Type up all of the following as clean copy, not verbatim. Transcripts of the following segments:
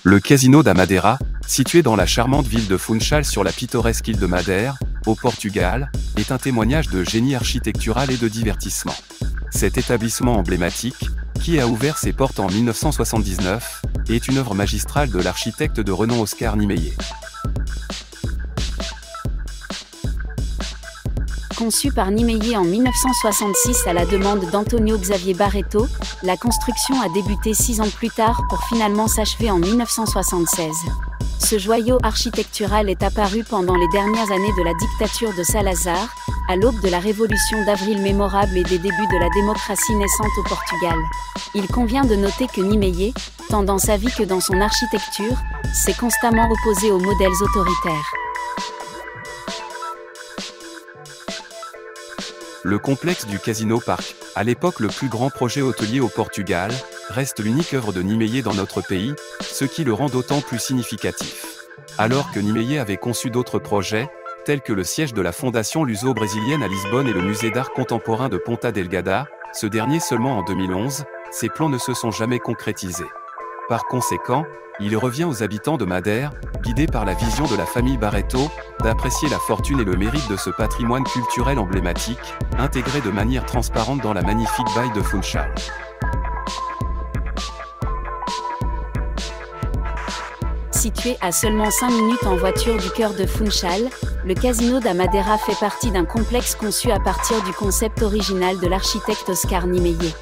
Le Casino da Madeira, situé dans la charmante ville de Funchal sur la pittoresque île de Madère, au Portugal, est un témoignage de génie architectural et de divertissement. Cet établissement emblématique, qui a ouvert ses portes en 1979, est une œuvre magistrale de l'architecte de renom Oscar Niemeyer. Conçu par Niemeyer en 1966 à la demande d'Antonio Xavier Barreto, la construction a débuté 6 ans plus tard pour finalement s'achever en 1976. Ce joyau architectural est apparu pendant les dernières années de la dictature de Salazar, à l'aube de la révolution d'avril mémorable et des débuts de la démocratie naissante au Portugal. Il convient de noter que Niemeyer, tant dans sa vie que dans son architecture, s'est constamment opposé aux modèles autoritaires. Le complexe du Casino Park, à l'époque le plus grand projet hôtelier au Portugal, reste l'unique œuvre de Niemeyer dans notre pays, ce qui le rend d'autant plus significatif. Alors que Niemeyer avait conçu d'autres projets, tels que le siège de la fondation luso-brésilienne à Lisbonne et le musée d'art contemporain de Ponta Delgada, ce dernier seulement en 2011, ses plans ne se sont jamais concrétisés. Par conséquent, il revient aux habitants de Madère, guidés par la vision de la famille Barreto, d'apprécier la fortune et le mérite de ce patrimoine culturel emblématique, intégré de manière transparente dans la magnifique baie de Funchal. Situé à seulement 5 minutes en voiture du cœur de Funchal, le Casino da Madeira fait partie d'un complexe conçu à partir du concept original de l'architecte Oscar Niemeyer.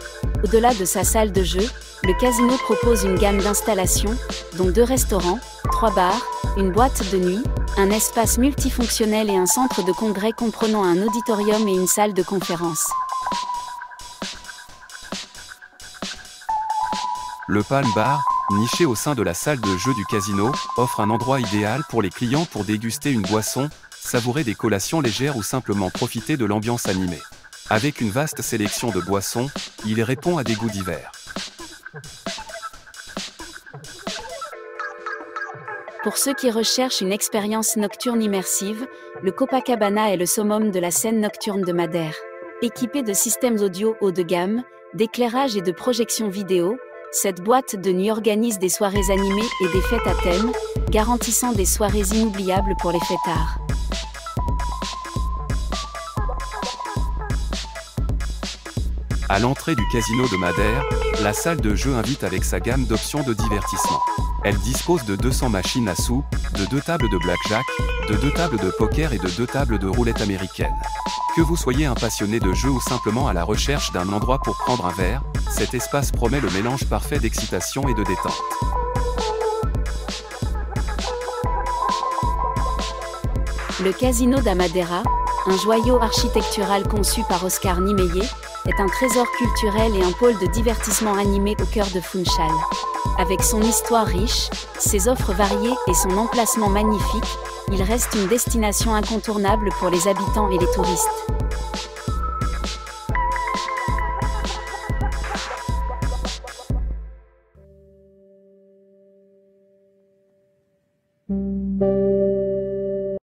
Au-delà de sa salle de jeu, le casino propose une gamme d'installations, dont 2 restaurants, 3 bars, une boîte de nuit, un espace multifonctionnel et un centre de congrès comprenant un auditorium et une salle de conférence. Le Palm Bar, niché au sein de la salle de jeu du casino, offre un endroit idéal pour les clients pour déguster une boisson, savourer des collations légères ou simplement profiter de l'ambiance animée. Avec une vaste sélection de boissons, il répond à des goûts divers. Pour ceux qui recherchent une expérience nocturne immersive, le Copacabana est le summum de la scène nocturne de Madère. Équipé de systèmes audio haut de gamme, d'éclairage et de projection vidéo, cette boîte de nuit organise des soirées animées et des fêtes à thème, garantissant des soirées inoubliables pour les fêtards. À l'entrée du Casino de Madère, la salle de jeu invite avec sa gamme d'options de divertissement. Elle dispose de 200 machines à sous, de 2 tables de blackjack, de 2 tables de poker et de 2 tables de roulette américaine. Que vous soyez un passionné de jeu ou simplement à la recherche d'un endroit pour prendre un verre, cet espace promet le mélange parfait d'excitation et de détente. Le Casino da Madeira, un joyau architectural conçu par Oscar Niemeyer, est un trésor culturel et un pôle de divertissement animé au cœur de Funchal. Avec son histoire riche, ses offres variées et son emplacement magnifique, il reste une destination incontournable pour les habitants et les touristes.